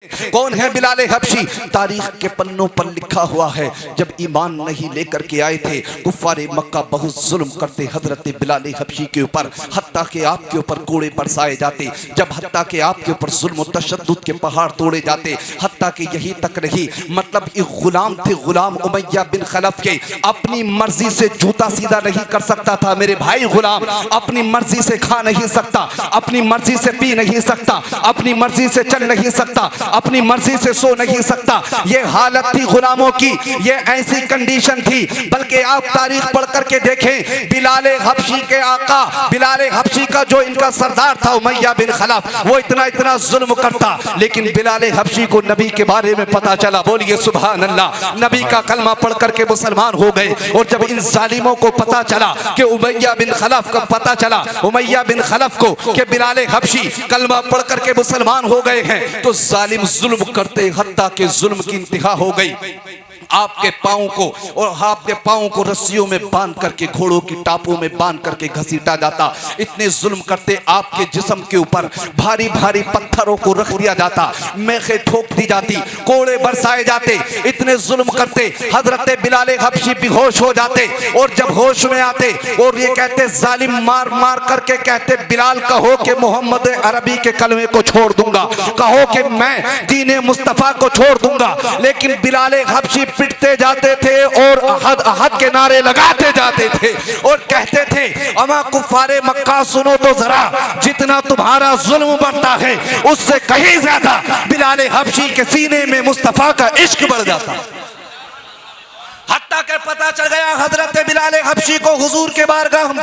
कौन है बिलाल हबशी? तारीख के पन्नों पर लिखा हुआ है, जब ईमान नहीं लेकर के आए थे कुफ्फारे मक्का बहुत जुल्म करते हजरत बिलाल हबशी के ऊपर, हत्ता के आपके ऊपर कोड़े बरसाए जाते, जब हत्ता के आपके ऊपर जुल्म तशद्दुद के पहाड़ तोड़े जाते, हत्ता के यही तक नहीं, मतलब एक गुलाम थे, गुलाम उमैया बिन खलफ के, अपनी मर्जी से जूता सीधा नहीं कर सकता था मेरे भाई। गुलाम अपनी मर्जी से खा नहीं सकता, अपनी मर्जी से पी नहीं सकता, अपनी मर्जी से चल नहीं सकता, अपनी मर्जी से सो नहीं सकता। ये हालत थी गुलामों की, ये ऐसी कंडीशन थी। बल्कि आप तारीख पढ़ करके देखें, बिलाल हबशी के आका, बिलाल हबशी का जो इनका सरदार था उमैया बिन खलफ, वो इतना इतना जुल्म करता, लेकिन बिलाल हबशी को नबी के बारे में पता चला, बोलिए सुभान अल्लाह, नबी का कलमा पढ़ करके मुसलमान हो गए। और जब इन जालिमों को पता चला कि उमैया बिन खलफ का पता चला, उमैया बिन खलफ को कि बिलाल हबशी कलमा पढ़ करके मुसलमान हो गए हैं, तो जालिम जुल्म करते हत्ता के जुल्म की इंतहा हो गई। आपके पाँव को और आपके पाँव को रस्सियों में बांध करके, घोड़ों की टापों में बांध करके घसीटा जाता, इतने जुल्म करते। आपके जिस्म के ऊपर भारी भारी पत्थरों को रख दिया जाता, मेखे ठोक दी जाती, कोड़े बरसाए जाते, इतने जुल्म करते। हजरत बिलाल हबशी बेहोश हो जाते, और जब होश में आते और ये कहते, जालिम मार मार करके कहते, बिलाल कहो कि मोहम्मद अरबी के कलमे को छोड़ दूंगा, कहो कि मैं दीन मुस्तफा को छोड़ दूंगा। लेकिन बिलाल हबशी पिटते जाते थे और अहद अहद के नारे लगाते जाते थे और कहते थे, अमा कुफारे मक्का सुनो तो जरा, जितना तुम्हारा जुल्म बढ़ता है उससे कहीं ज्यादा बिलाल हबशी के सीने में मुस्तफा का इश्क बढ़ जाता। हत्ता के पता चल गया हजरत बिलाल हबशी को हुजूर के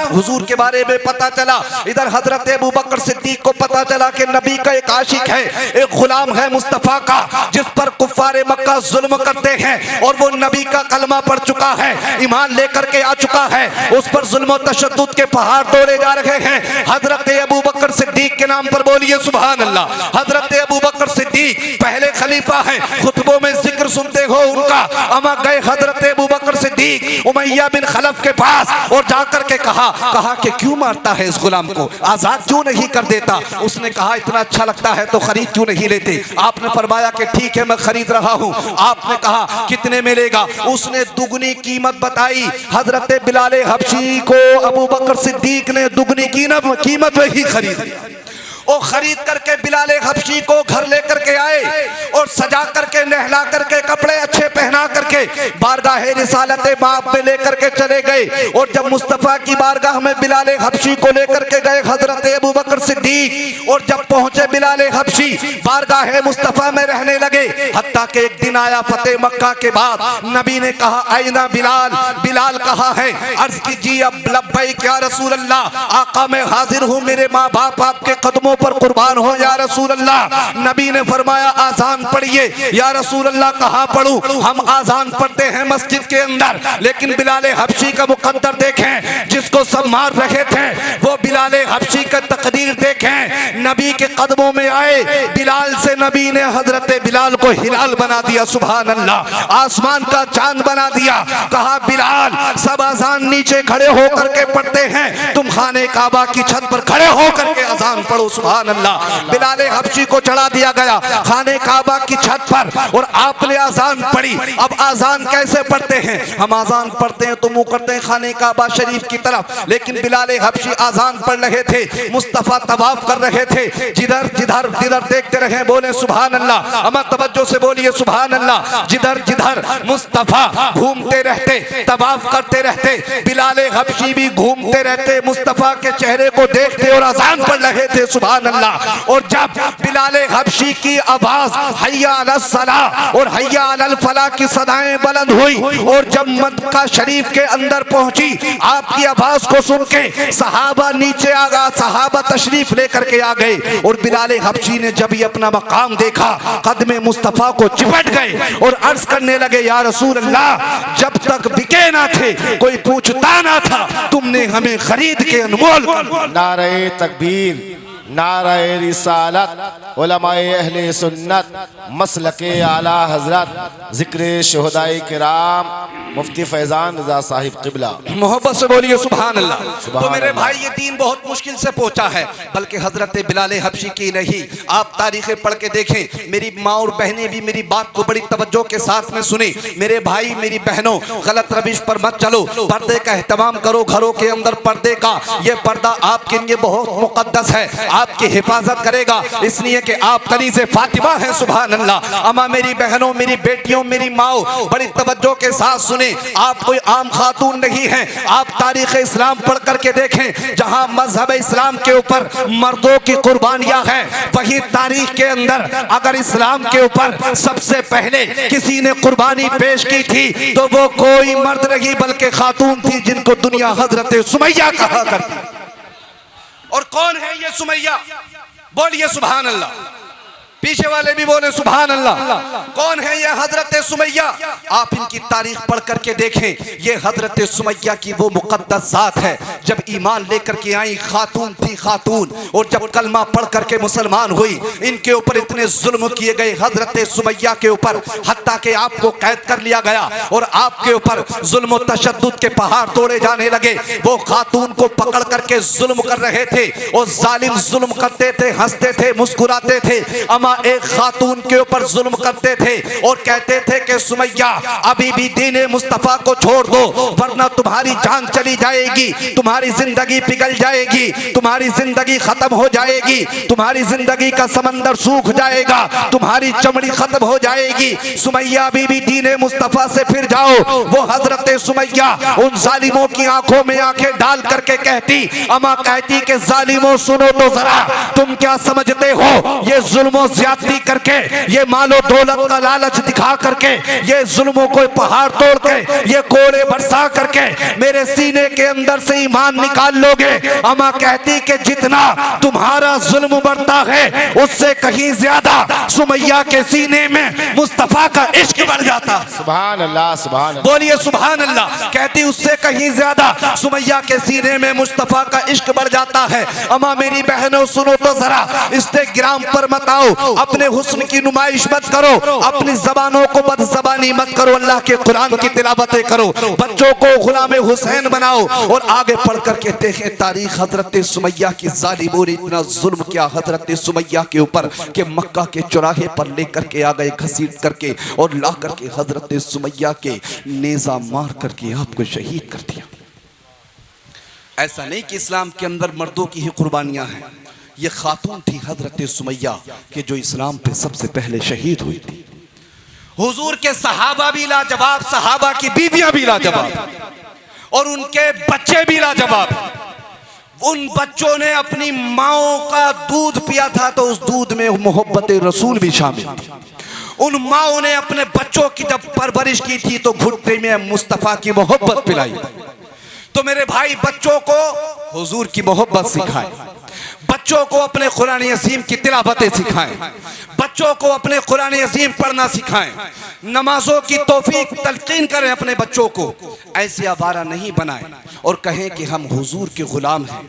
हुजूर के बारे में पता चला। इधर हजरत अबू बकर सिद्दीक को पता चला कि नबी का एक आशिक है, एक गुलाम है मुस्तफा का, जिस पर कुफ्फारे मक्का जुल्म करते हैं, और वो नबी का कलमा पढ़ चुका है, ईमान लेकर के आ चुका है, उस पर जुल्म तशद्दुद के पहाड़ तोड़े जा रहे हैं। हजरत अबू बकर सिद्दीक के नाम पर बोलिए सुभान अल्लाह। हजरत अबू बकर सिद्दीक पहले खलीफा है, खुतबों में जिक्र सुनते हो उनका। अमा गए हजरत अबू बकर सिद्दीक उमैया बिन खलफ के पास और जाकर के कहा कि क्यों मारता है इस गुलाम को, आजाद क्यों नहीं कर देता? उसने कहा, इतना अच्छा लगता है तो खरीद क्यों नहीं लेते? आपने फरमाया कि ठीक है मैं खरीद रहा हूं। आपने कहा कितने मिलेगा? उसने दुगनी कीमत बताई। हजरत बिलाल हबशी को अबू बकर सिद्दीक ने दुगनी कीमत में ही खरीद, और खरीद करके बिलाल हबशी को घर लेकर के आए और सजा करके, नहला करके, कपड़े अच्छे पहना करके बारगाह रिसालत बाप में लेकर के चले गए। और जब मुस्तफा की बारगाह में बिलाल हबशी को लेकर के गए हजरत अबू बकर सिद्दीक, और जब पहुंचे बिलाल हबशी बारगाह मुस्तफा में रहने लगे। हत्ता के एक दिन आया फतेह मक्का के बाद, नबी ने कहा, आईना बिलाल, बिलाल कहा है? अर्ज कीजिए, अब लब्बैक या रसूल अल्लाह, आका मैं हाजिर हूँ, मेरे माँ बाप आपके कदमों पर कुर्बान हो या रसूल अल्लाह। नबी ने फरमाया, आजान पढ़िए। या रसूल अल्लाह कहाँ पढ़ूं? हम आजान पढ़ते हैं मस्जिद के अंदर, लेकिन बिलाल हबशी का मुकद्दर देखें, जिसको सब मार रहे थे वो बिलाल हबशी का तकदीर देखें। नबी के कदमों में आए, बिलाल से नबी ने हजरत बिलाल को हिलाल बना दिया, सुभान अल्लाह, आसमान का चांद बना दिया। कहा, बिलाल सब आजान नीचे खड़े होकर के पढ़ते हैं, तुम खाने काबा की छत पर खड़े होकर के आजान पढ़ो, सुभान अल्लाह। बिलाल हबशी को चढ़ा दिया गया खाने काबा की छत पर, और आपने आजान पढ़ी। अब आजान कैसे पढ़ते हैं? हम आजान पढ़ते हैं तो मुंह करते हैं खाने काबा शरीफ की तरफ, लेकिन बिलाल हबशी आजान पढ़ रहे थे, मुस्तफा तवाफ कर रहे थे, जिधर जिधर जिधर देखते रहे, बोले सुभान अल्लाह। अमा तवज्जो से बोलिए सुभान अल्लाह। जिधर जिधर मुस्तफा घूमते रहते, तवाफ करते रहते, बिलाल हबशी भी घूमते रहते, मुस्तफा के चेहरे को देखते और आजान पढ़ रहे थे, सुभान अल्लाह। और जब बिलाल हबशी की आवाज हय्या अलस सलाह और हय्या अलल फलाह की सदाएं बुलंद हुई, और जब मक्का शरीफ के अंदर पहुंची, आपकी आवाज को सुन के सहाबा नीचे आ गया, सहाबा तशरीफ लेकर के आ गए। और बिलाल हबशी ने जब ये अपना मकाम देखा, कदमे मुस्तफा को चिपट गए और अर्ज करने लगे, या रसूल अल्लाह, जब तक बिके ना थे कोई पूछता ना था, तुमने हमें खरीद के अनमोल। नारे तकबीर, नाराए रिसालत, उलमाए अहले सुन्नत, मसलके आला हजरत, जिक्र शुहदाए किराम, मुफ्ती फैजान रजा साहिब क़िबला। मोहब्बत से बोलिए सुभान अल्लाह। तो मेरे भाई ये दीन बहुत मुश्किल से पहुंचा है, बल्कि हजरत बिलाल हबशी की नहीं, आप तारीखें पढ़ के देखें। मेरी माँ और बहनें भी मेरी बात को बड़ी तवज्जो के साथ में सुनी। मेरे भाई मेरी बहनों, गलत रविश पर मत चलो, पर्दे का एहतमाम करो। घरों के अंदर पर्दे का ये पर्दा आपके लिए बहुत मुकद्दस है, आपकी हिफाजत करेगा, इसलिए कि आप कनीज़े फातिमा हैं। सुभान अल्लाह। अम्मा मेरी बहनों, मेरी बेटियों, मेरी माओ, बड़ी तवज्जो के साथ सुने। आप कोई आम खातून नहीं हैं, आप तारीख इस्लाम पढ़ करके देखें। जहां मजहब इस्लाम के ऊपर मर्दों की कुर्बानियां हैं, वही तारीख के अंदर अगर इस्लाम के ऊपर सबसे पहले किसी ने कुर्बानी पेश की थी तो वो कोई मर्द नहीं बल्कि खातून थी, जिनको दुनिया हजरत सुमैया कहा करती। और कौन है ये सुमैया? बोलिए सुभान अल्लाह। पीछे वाले भी बोले सुभान अल्लाह। कौन है ये हजरत सुमैया? आप इनकी तारीख पढ़ करके देखें। ये हजरत सुमैया की वो मुकद्दस जात है, जब ईमान लेकर के आई खातून थी खातून, और जब कलमा पढ़ करके मुसलमान हुई, इनके ऊपर इतने जुल्म किए गए हजरत सुमैया के ऊपर, हत्ता के आपको कैद कर लिया गया और आपके ऊपर जुल्म तशद्दुद के पहाड़ तोड़े जाने लगे। वो खातून को पकड़ करके जुल्म कर रहे थे और जालिम जुल्म करते थे, हंसते थे, मुस्कुराते थे। अमा एक खातून के ऊपर जुल्म करते थे और कहते थे कि सुमैया अभी भी दीन मुस्तफा को छोड़ दो, वरना तुम्हारी जान चली जाएगी, तुम्हारी जिंदगी पिघल जाएगी, तुम्हारी जिंदगी खत्म हो जाएगी, तुम्हारी जिंदगी का समंदर सूख जाएगा, तुम्हारी चमड़ी खत्म हो जाएगी। सुमैया अभी भी दीन मुस्तफा से फिर जाओ। वो हजरत सुमैया उन जालिमों की आंखों में आंखें डाल करके कहती, अमा कहती कि जालिमों सुनो तो जरा, तुम क्या समझते हो ये जुल्मों ज्यादती करके, ये मालो दौलत का लालच दिखा करके, ये जुल्मों को पहाड़ तोड़ के, ये कोड़े बरसा करके मेरे सीने के अंदर से ईमान निकाल लोगे? अमा कहती कि जितना तुम्हारा जुल्म बढ़ता है उससे कहीं ज्यादा सुमैया के सीने में मुस्तफा का इश्क बढ़ जाता। सुभान अल्लाह, सुभान अल्लाह। बोलिए सुभान अल्लाह। कहती उससे कहीं ज्यादा सुमैया के सीने में मुस्तफा का इश्क बढ़ जाता है। अमा मेरी बहनों सुनो तो जरा, इंस्टाग्राम पर मत आओ, अपने हुस्न की नुमाइश मत करो, अपनी जबानों को बदजबानी मत करो, अल्लाह के कुरान की तिलावतें करो, बच्चों को गुलामे हुसैन बनाओ और आगे पढ़ करके देखें तारीख। हजरत सुमैया की जालिमों ने इतना जुल्म किया हजरत सुमैया के ऊपर कि मक्का के चौराहे पर लेकर के आ गए घसीट करके और ला करके हजरत सुमैया के नेजा मार करके आपको शहीद कर दिया। ऐसा नहीं कि इस्लाम के अंदर मर्दों की ही कुर्बानियां हैं, ये खातून थी हजरत सुमैया के जो इस्लाम पे सबसे पहले शहीद हुई थी। हुजूर के सहाबा भी लाजवाब, सहाबा की बीवियां भी लाजवाब और उनके बच्चे भी लाजवाब। उन बच्चों ने अपनी माओं का दूध पिया था तो उस दूध में मोहब्बत रसूल भी शामिल थी। उन माओं ने अपने बच्चों की जब परवरिश की थी तो घुटने में मुस्तफा की मोहब्बत पिलाई। तो मेरे भाई बच्चों को हुजूर की मोहब्बत सिखाएं, बच्चों को अपने कुरान अज़ीम की तिलावतें सिखाएं, बच्चों को अपने कुरान अज़ीम पढ़ना सिखाएं, नमाजों की तौफीक तलकीन करें अपने बच्चों को। ऐसे आवारा नहीं बनाएं और कहें कि हम हुजूर के गुलाम हैं,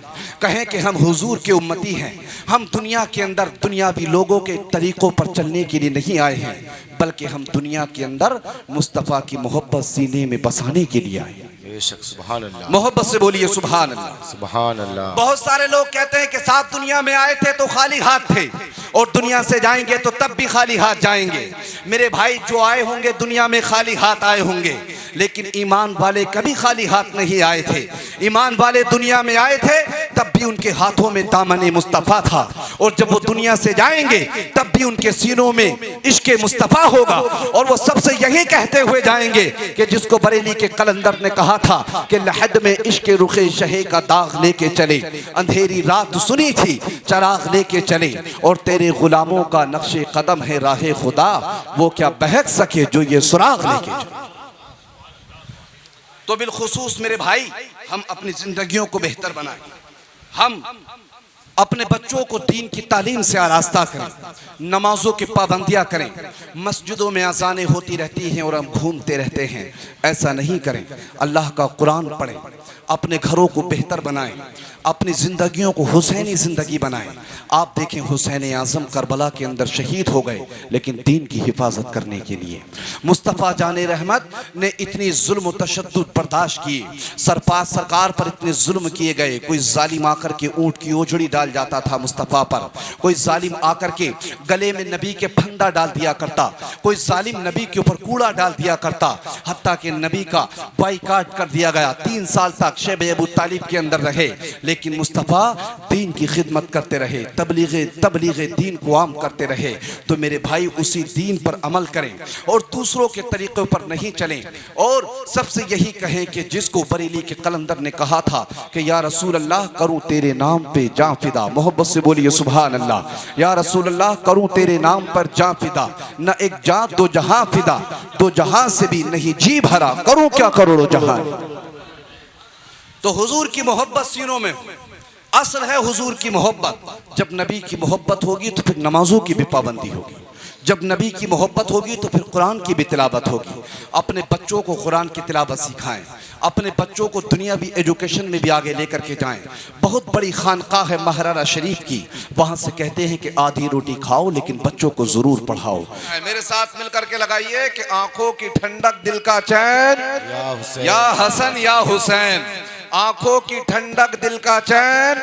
कहें कि हम हुजूर के उम्मती हैं। हम दुनिया के अंदर दुनियावी लोगों के तरीकों पर चलने के लिए नहीं आए हैं, बल्कि हम दुनिया के अंदर मुस्तफ़ा की मोहब्बत सीने में बसाने के लिए आए हैं। बेशक, सुभान अल्लाह। मोहब्बत से बोलिए सुभान अल्लाह, सुभान अल्लाह। बहुत सारे लोग कहते हैं कि साथ दुनिया में आए थे तो खाली हाथ थे और दुनिया से जाएंगे तो तब भी खाली हाथ जाएंगे। मेरे भाई जो आए होंगे दुनिया में खाली हाथ आए होंगे, लेकिन ईमान वाले कभी खाली हाथ नहीं आए थे। ईमान वाले दुनिया में आए थे तब भी उनके हाथों में दामन मुस्तफ़ा था, और जब वो दुनिया से जाएंगे तब भी उनके सीनों में इश्क मुस्तफ़ा होगा। और वो सबसे यही कहते हुए जाएंगे कि जिसको बरेली के कलंदर ने कहा था कि लहद में इश्क रुखे शहे का दाग लेके चले, अंधेरी रात सुनी थी चराग लेके चले, और तेरे गुलामों का नक्शे कदम है राहे खुदा, वो क्या बहक सके जो ये सुराग लेके चले। तो बिलखुसूस मेरे भाई हम अपनी जिंदगियों को बेहतर बनाएं, हम अपने बच्चों को दीन की तालीम से आरास्ता करें, नमाजों की पाबंदियां करें। मस्जिदों में अज़ानें होती रहती हैं और हम घूमते रहते हैं, ऐसा नहीं करें। अल्लाह का कुरान पढ़ें, अपने घरों को बेहतर बनाएं, अपनी ज़िंदगियों को हुसैनी ज़िंदगी बनाएं। आप देखें हुसैन आज़म करबला के अंदर शहीद हो गए, लेकिन दीन की हिफाजत करने के लिए। मुस्तफ़ा जान रहमत ने इतनी जुल्म तशद्दुद बर्दाश्त किए, सरकार पर इतने जुल्म किए गए। कोई जालिम आकर के ऊँट की ओजड़ी डाल जाता था मुस्तफ़ा पर, कोई जालिम आकर के गले में नबी के फंदा डाल दिया करता, कोई जालिम नबी के ऊपर कूड़ा डाल दिया करता, हत्ता कि नबी का बाइकाट कर दिया गया। 3 साल तक शैब अबू तालिब के अंदर रहे, लेकिन मुस्तफ़ा दीन की खिदमत करते रहे, तबलीग दीन को आम करते रहे। तो मेरे भाई उसी दीन पर अमल करें और दूसरों के तरीक़ों पर नहीं चलें। और सबसे यही कहें कि जिसको बरेली के कलंदर ने कहा था कि या रसूल अल्लाह करूं तेरे नाम पे जां फिदा, मोहब्बत से बोलिए सुभान अल्लाह। या रसूल अल्लाह करूं तेरे नाम पर जां फिदा, न एक जां दो जहां फिदा, दो जहां से भी नहीं जी भरा, करूं क्या करोड़ों जहां। तो हुजूर की मोहब्बत सीनों में असल है, हुजूर की मोहब्बत। जब नबी की मोहब्बत होगी तो फिर नमाजों की भी पाबंदी होगी, जब नबी की मोहब्बत होगी तो फिर कुरान की भी तिलावत होगी। अपने बच्चों को कुरान की तिलावत सिखाएं, अपने बच्चों को दुनियावी एजुकेशन में भी आगे लेकर के जाएं। बहुत बड़ी खानकाह है महरारा शरीफ की, वहाँ से कहते हैं कि आधी रोटी खाओ लेकिन बच्चों को ज़रूर पढ़ाओ। मेरे साथ मिलकर के लगाइए कि आंखों की ठंडक दिल का चैन या हसन या हुसैन, आंखों की ठंडक दिल का चैन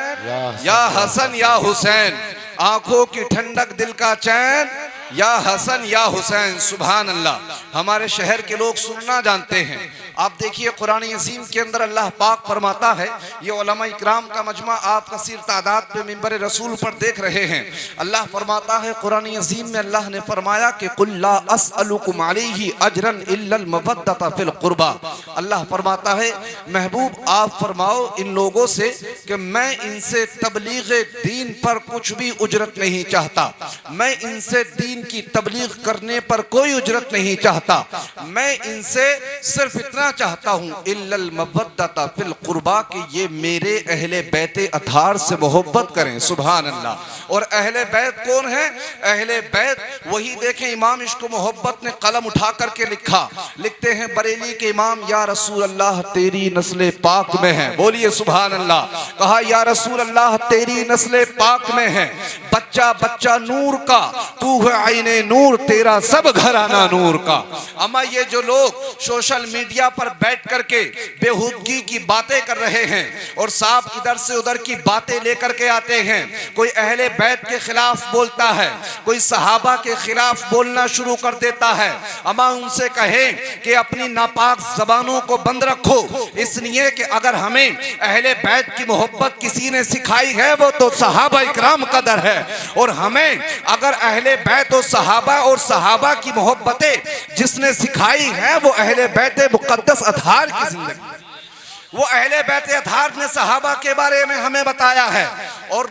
या हसन या हुसैन, आंखों की ठंडक दिल का चैन या हसन या हुसैन। सुभान अल्लाह। हमारे शहर के लोग सुनना जानते हैं। आप देखिए कुरान अज़ीम के अंदर अल्लाह पाक फरमाता है, ये उलमा इकराम का मजमा आप कसीर तादाद पे मिंबर रसूल पर देख रहे हैं। अल्लाह फरमाता है कुरान अज़ीम में, अल्लाह ने फरमाया कि कुल ला अस्अलुकुम अलैहि अजरन इल्लल मवद्दता फिल कुर्बा। अल्लाह फरमाता है महबूब आप फरमाओ इन लोगों से कि मैं इनसे तबलीग दीन पर कुछ भी उजरत नहीं चाहता, मैं इनसे दीन की तबलीग करने पर कोई उजरत नहीं चाहता, मैं इनसे सिर्फ इतना चाहता हूं इल्लल मवद्दता फिल कुर्बा, कि ये मेरे अहले बैते अतार से मोहब्बत करें। सुभान अल्लाह। और अहले बैत कौन है? अहले बैत वही देखें, इमाम इश्क मोहब्बत ने कलम उठा करके लिखा, लिखते हैं बरेली के इमाम, या रसूल अल्लाह तेरी नस्ल पाक में है, बोलिए सुभान अल्लाह। कहा या रसूल अल्लाह तेरी नस्ल पाक में है, बच्चा बच्चा नूर का, तू है आईने नूर, तेरा सब घराना नूर का। अमा ये जो लोग सोशल मीडिया पर बैठ करके बेहुदगी की बातें कर रहे हैं और साहब इधर से उधर की बातें लेकर के आते हैं, कोई अहले बैत के खिलाफ बोलता है, कोई सहाबा के खिलाफ बोलना शुरू कर देता है। अमा उनसे कहें कि अपनी नापाक जबानों को बंद रखो, इसलिए कि अगर हमें अहले बैत की मोहब्बत किसी ने सिखाई है वो तो सहाबा इकराम का दर है। और हमें अगर अहले बैत और सहाबा की मोहब्बतें जिसने सिखाई है वो अहले बैत मुक़द्दस अतहार की जिंदगी, वो अहले बैत अतहार ने सहाबा के बारे में हमें बताया है। और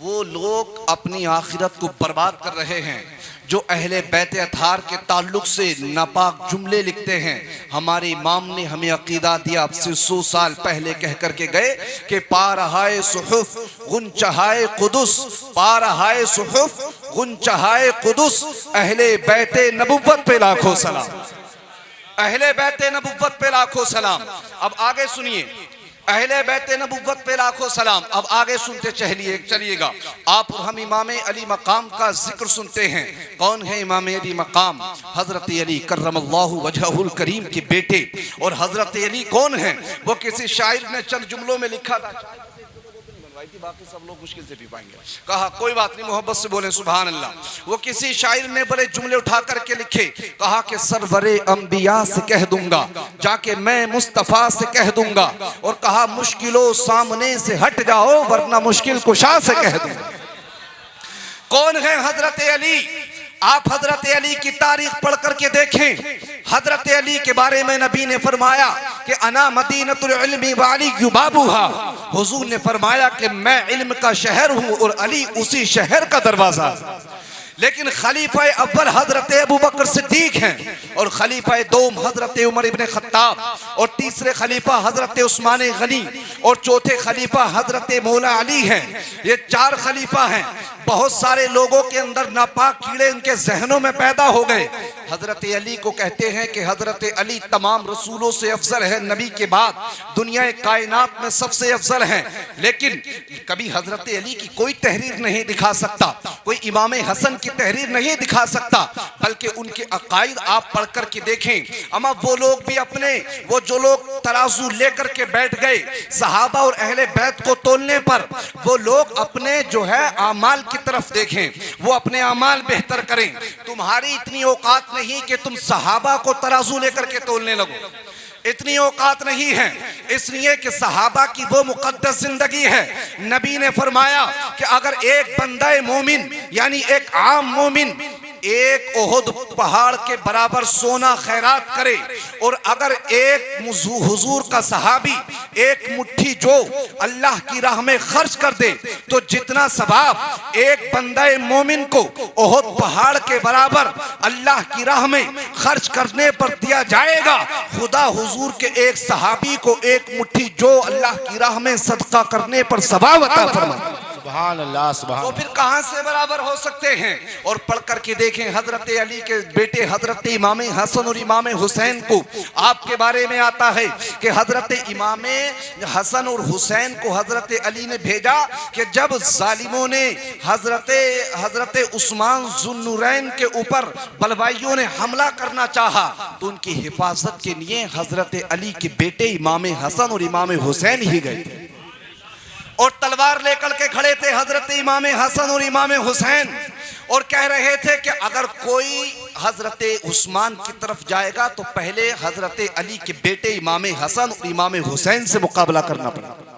वो लोग अपनी आखिरत को बर्बाद कर रहे हैं जो अहले बैत अतहार के ताल्लुक से नापाक जुमले लिखते हैं। हमारे इमाम ने हमें अकीदा दिया, अब से 100 साल पहले कह करके गए कि पारहाए सुहुफ गुंचहाए कुदुस, पारहाए सुहुफ गुंचहाए कुदुस, अहले बैत नबुव्वत पे लाखों सलाम, अहले बैत नबुव्वत पे लाखों सलाम। अब आगे सुनिए, अहले बैत नबुव्वत पे लाखों सलाम। अब आगे सुनते चलिएगा। आप और हम इमाम अली मकाम का जिक्र सुनते हैं। कौन है इमाम अली मकाम? हजरत अली करमल्लाहु वजहुल करीम के बेटे। और हजरत अली कौन है? वो किसी शायर ने चंद जुमलों में लिखा था, बाकी सब लोग मुश्किल से पी पाएंगे। कहा कोई बात नहीं, मोहब्बत से बोले सुभान अल्लाह। वो किसी शायर ने बड़े जुमले उठा करके लिखे, कहा कि सरवरे अंबिया से कह दूंगा, जाके मैं मुस्तफा से कह दूंगा, और कहा मुश्किलों सामने से हट जाओ वरना मुश्किल कुशा से कह दूंगा। कौन है हजरत अली? आप हजरत अली की तारीख पढ़ करके देखें। हजरत अली के बारे में नबी ने फरमाया कि अना मदीनतुल इल्मी व अली युबाबुहा। हुजूर ने फरमाया कि मैं इल्म का शहर हूं और अली उसी शहर का दरवाजा। लेकिन खलीफा अव्वल हजरत अबू बकर सिद्दीक हैं और खलीफा दोम हजरत उमर इब्ने खत्ताब और तीसरे खलीफा हजरत उस्मान गनी और चौथे खलीफा हजरत मौला अली हैं। ये 4 खलीफा हैं। बहुत सारे लोगों के अंदर नापाक कीड़े उनके जहनों में पैदा हो गए। हजरत अली को कहते हैं कि हजरत अली तमाम रसूलों से अफजल है, नबी के बाद दुनिया कायनात में सबसे अफजल हैं। लेकिन कभी हजरत अली की कोई तहरीर नहीं दिखा सकता, कोई इमाम हसन की तहरीर नहीं दिखा सकता, बल्कि उनके अकायद आप पढ़ कर के देखें। अमा वो लोग भी अपने वो जो लोग तराजू लेकर के बैठ गए सहाबा और अहले बैत को तोलने पर, वो लोग अपने जो है आमाल की तरफ देखें, वो अपने आमाल बेहतर करें। तुम्हारी इतनी औकात नहीं कि तुम सहाबा को तराजू लेकर के तोलने लगो, इतनी औकात नहीं है। इसलिए कि सहाबा की वो मुकद्दस जिंदगी है। नबी ने फरमाया कि अगर एक बंदा मोमिन यानी एक आम मोमिन एक ओहद पहाड़ के बराबर सोना खैरात करे और अगर एक हुजूर का सहाबी एक मुट्ठी जो अल्लाह की राह में खर्च कर दे तो जितना सवाब एक बंदा मोमिन को ओहद पहाड़ के बराबर अल्लाह की राह में खर्च करने पर दिया जाएगा, खुदा हुजूर के एक सहाबी को एक मुट्ठी जो अल्लाह की राह में सदका करने पर सवाब अता फरमाए। सुभान अल्लाह, सुभान। तो फिर कहां से बराबर हो सकते हैं? और पढ़ करके देखें हजरत अली के बेटे हजरत इमाम हसन और इमाम हुसैन को आपके बारे में आता है कि हजरत इमाम हसन और हुसैन को हजरत अली ने भेजा कि जब जालिमों ने हजरत उस्मान जुन्नुरैन के ऊपर बलवाइयों ने हमला करना चाहा तो उनकी हिफाजत के लिए हजरत अली के बेटे इमाम हसन और इमाम हुसैन ही गए थे और तलवार लेकर के खड़े थे हजरत इमाम हसन और इमाम हुसैन और कह रहे थे कि अगर कोई हजरत उस्मान की तरफ जाएगा तो पहले हजरत अली के बेटे इमाम हसन और इमाम हुसैन से मुकाबला करना पड़ेगा।